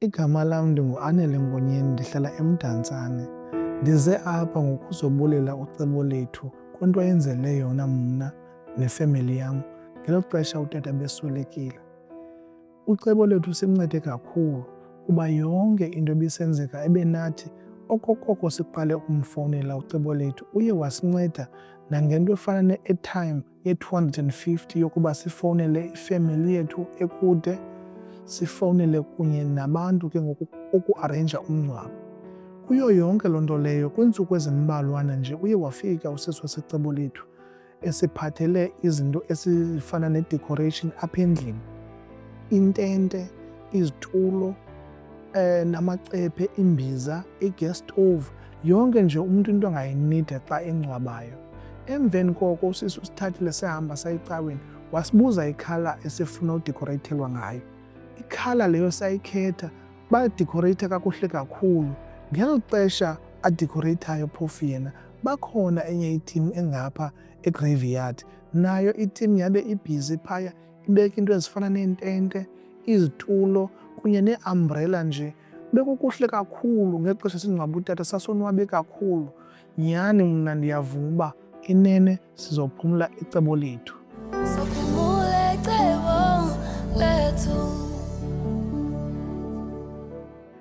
Igama lam ndinguAnele Nkonyeni, ndihlala eMdantsane. Ndize apha ngokuzobulela ucebo lethu kwinto ayenzele yona mna nefemeli yam ngelo xesha utata ebeswelekile. Ucebo lethu sincede kakhulu kuba yonke into ebisenzeka ebenathi okokoko siqale ukumfowunela ucebo lethu. Uye wasinceda nangento efana ne-airtime ye-R250 yokuba sifowunele ifemeli yethu ekude, sifowunele kunye nabantu ke ngoku ukuarenja umngcwabo. Kuyo yonke loo nto leyo kwiintsuku ezimbalwana nje uye wafika usisi wasecebo lethu esiphathele izinto ezifana ne-decoration apha endlini. Intente, izitulo, namacephe, imbiza, i-gas stove, yonke nje umntu into angayinida xa engcwabayo. Emveni koko usisi usithathile sahamba saya ecaweni wasibuza ikhala esifuna udekhorethelwa ngayo. Ikhala leyo sayikhetha, badekhoreyitha kakuhle kakhulu. Ngelo xesha adekhoreyithayo phofu yena bakhona enye itimu engapha e-graveyard, nayo itimu yabe ibhizi phaya ibeka into ezifana neentente, izitulo kunye nee-umbrella nje. Bekukuhle kakhulu ngexesha singcwaba utata, sasonwabe kakhulu. Nyhani mna ndiyavuma uba inene sizophumla icebo lethu. Sophumula icebo lethu.